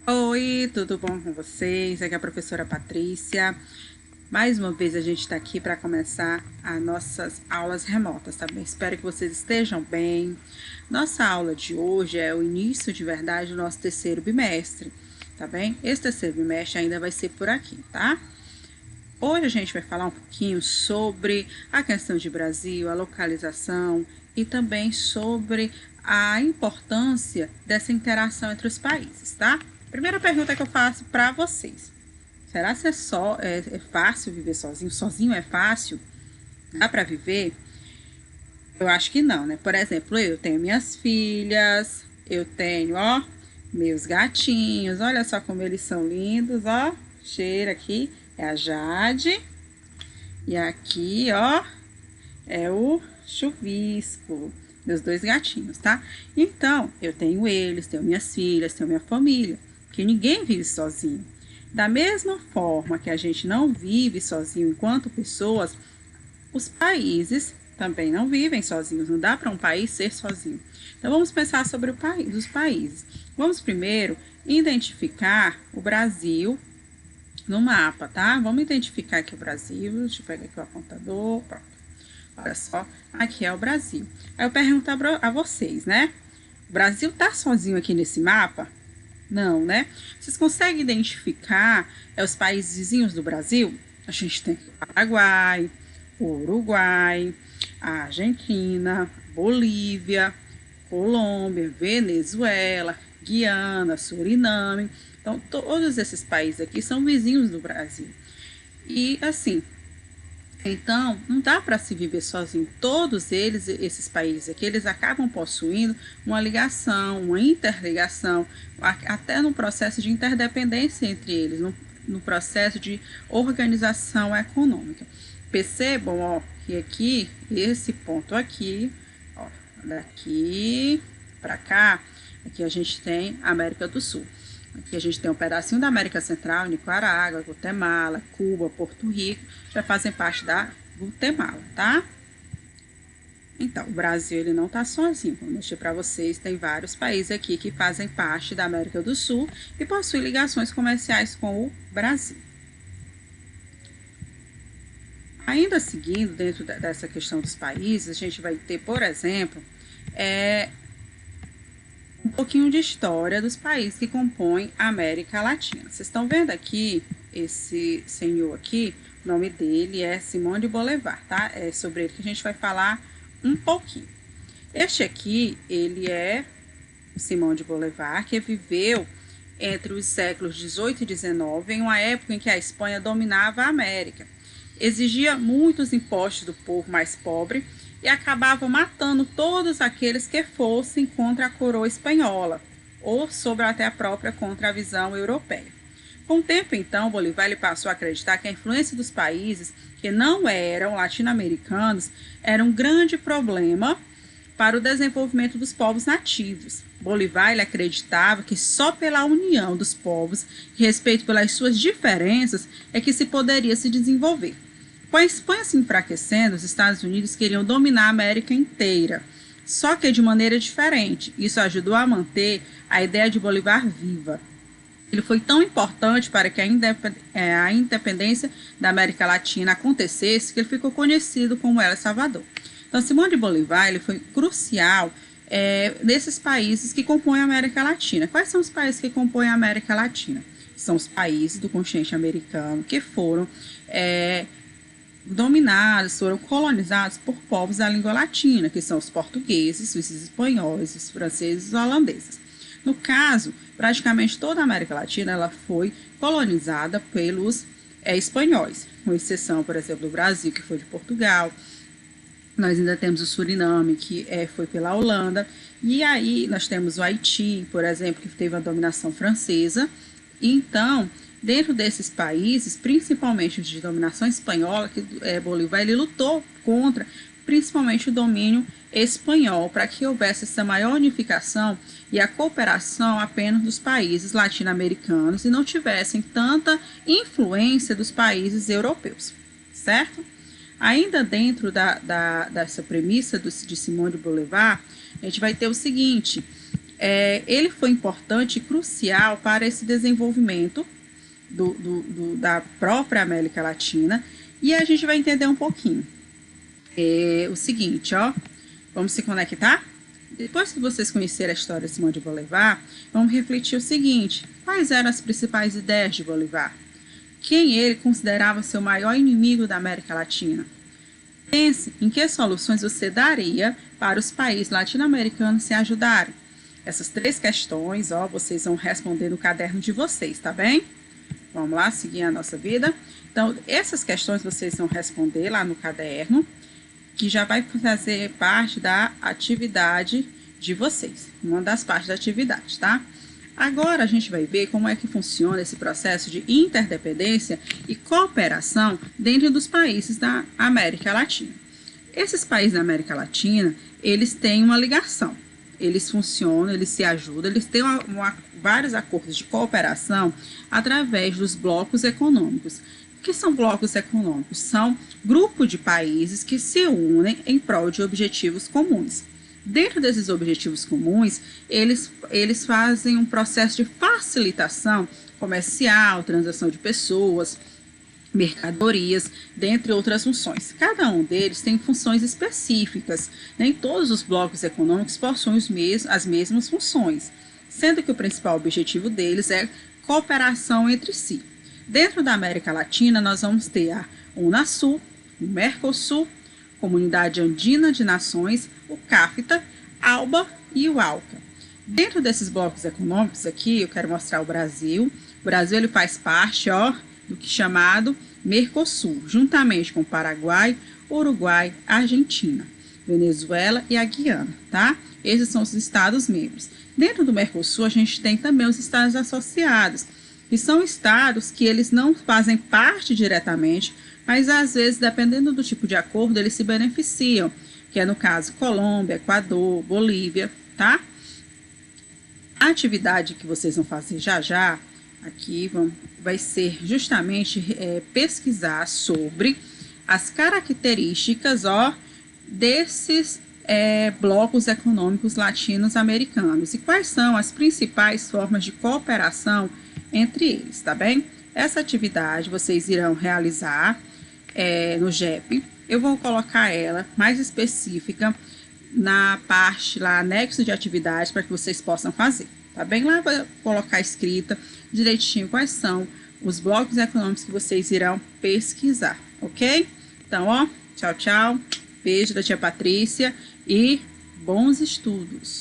Oi, tudo bom com vocês? Aqui é a professora Patrícia. Mais uma vez a gente está aqui para começar as nossas aulas remotas, tá bem? Espero que vocês estejam bem. Nossa aula de hoje é o início de verdade do nosso terceiro bimestre, tá bem? Esse terceiro bimestre ainda vai ser por aqui, tá? Hoje a gente vai falar um pouquinho sobre a questão de Brasil, a localização e também sobre a importância dessa interação entre os países, tá? Primeira pergunta que eu faço para vocês: será que é fácil viver sozinho? Sozinho é fácil? Dá para viver? Eu acho que não, né? Por exemplo, eu tenho minhas filhas, eu tenho, ó, meus gatinhos, olha só como eles são lindos, ó. Cheira aqui é a Jade e aqui, ó, é o Chuvisco, meus dois gatinhos, tá? Então, eu tenho eles, tenho minhas filhas, tenho minha família, que ninguém vive sozinho. Da mesma forma que a gente não vive sozinho enquanto pessoas, os países também não vivem sozinhos. Não dá para um país ser sozinho. Então, vamos pensar sobre os países. Vamos primeiro identificar o Brasil no mapa, tá? Vamos identificar aqui o Brasil. Deixa eu pegar aqui o apontador. Pronto. Olha só, aqui é o Brasil. Aí eu pergunto a vocês, né? O Brasil tá sozinho aqui nesse mapa? Não, né? Vocês conseguem identificar os países vizinhos do Brasil? A gente tem o Paraguai, o Uruguai, a Argentina, Bolívia, Colômbia, Venezuela, Guiana, Suriname. Então, todos esses países aqui são vizinhos do Brasil. E assim, então, não dá para se viver sozinho. Todos eles, esses países aqui, eles acabam possuindo uma ligação, uma interligação, até no processo de interdependência entre eles, no processo de organização econômica. Percebam, ó, que aqui, esse ponto aqui, ó, daqui para cá, aqui a gente tem a América do Sul. Aqui a gente tem um pedacinho da América Central, Nicarágua, Guatemala, Cuba, Porto Rico, já fazem parte da Guatemala, tá? Então, o Brasil ele não está sozinho. Vou mostrar para vocês, tem vários países aqui que fazem parte da América do Sul e possuem ligações comerciais com o Brasil. Ainda seguindo dentro dessa questão dos países, a gente vai ter, por exemplo, um pouquinho de história dos países que compõem a América Latina. Vocês estão vendo aqui esse senhor aqui, o nome dele é Simão de Bolivar, tá? É sobre ele que a gente vai falar um pouquinho. Este aqui, ele é Simão de Bolivar, que viveu entre os séculos 18 e 19, em uma época em que a Espanha dominava a América. Exigia muitos impostos do povo mais pobre e acabava matando todos aqueles que fossem contra a coroa espanhola ou sobre até a própria contra a visão europeia. Com o tempo, então, Bolivar ele passou a acreditar que a influência dos países que não eram latino-americanos era um grande problema para o desenvolvimento dos povos nativos. Bolivar ele acreditava que só pela união dos povos e respeito pelas suas diferenças é que se poderia se desenvolver. Com a Espanha se enfraquecendo, os Estados Unidos queriam dominar a América inteira, só que de maneira diferente. Isso ajudou a manter a ideia de Bolivar viva. Ele foi tão importante para que a independência da América Latina acontecesse que ele ficou conhecido como El Salvador. Então, Simão de Bolivar ele foi crucial nesses países que compõem a América Latina. Quais são os países que compõem a América Latina? São os países do continente americano que foram dominados, foram colonizados por povos da língua latina, que são os portugueses, os espanhóis, os franceses e os holandeses. No caso, praticamente toda a América Latina ela foi colonizada pelos espanhóis, com exceção, por exemplo, do Brasil, que foi de Portugal. Nós ainda temos o Suriname, que foi pela Holanda. E aí nós temos o Haiti, por exemplo, que teve a dominação francesa. Então, dentro desses países, principalmente os de dominação espanhola, que Bolívar ele lutou contra principalmente o domínio espanhol, para que houvesse essa maior unificação e a cooperação apenas dos países latino-americanos e não tivessem tanta influência dos países europeus, certo? Ainda dentro dessa premissa de Simão de Bolivar, a gente vai ter o seguinte: ele foi importante e crucial para esse desenvolvimento da própria América Latina, e a gente vai entender um pouquinho. O seguinte, ó, vamos se conectar? Depois que vocês conhecerem a história de Simão de Bolívar, vamos refletir o seguinte: quais eram as principais ideias de Bolívar? Quem ele considerava seu maior inimigo da América Latina? Pense em que soluções você daria para os países latino-americanos se ajudarem. Essas 3 questões, ó, vocês vão responder no caderno de vocês, tá bem? Vamos lá, seguir a nossa vida. Então, essas questões vocês vão responder lá no caderno, que já vai fazer parte da atividade de vocês, uma das partes da atividade, tá? Agora a gente vai ver como é que funciona esse processo de interdependência e cooperação dentro dos países da América Latina. Esses países da América Latina, eles têm uma ligação, eles funcionam, eles se ajudam, eles têm vários acordos de cooperação através dos blocos econômicos. O que são blocos econômicos? São grupos de países que se unem em prol de objetivos comuns. Dentro desses objetivos comuns, eles fazem um processo de facilitação comercial, transação de pessoas, mercadorias, dentre outras funções. Cada um deles tem funções específicas. Nem todos os blocos econômicos possuem as mesmas funções, sendo que o principal objetivo deles é cooperação entre si. Dentro da América Latina, nós vamos ter a Unasul, o Mercosul, Comunidade Andina de Nações, o CAFTA, ALBA e o ALCA. Dentro desses blocos econômicos aqui, eu quero mostrar o Brasil. O Brasil ele faz parte, ó, do que é chamado Mercosul, juntamente com o Paraguai, Uruguai, Argentina, Venezuela e a Guiana, tá? Esses são os estados membros. Dentro do Mercosul, a gente tem também os estados associados, que são estados que eles não fazem parte diretamente, mas às vezes, dependendo do tipo de acordo, eles se beneficiam, que é no caso Colômbia, Equador, Bolívia, tá? A atividade que vocês vão fazer já aqui vai ser justamente pesquisar sobre as características, ó, desses blocos econômicos latinos-americanos e quais são as principais formas de cooperação entre eles, tá bem? Essa atividade vocês irão realizar no GEP. Eu vou colocar ela mais específica na parte lá, anexo de atividades, para que vocês possam fazer, tá bem? Lá eu vou colocar escrita direitinho quais são os blocos econômicos que vocês irão pesquisar, ok? Então, ó, tchau, tchau. Beijo da tia Patrícia e bons estudos.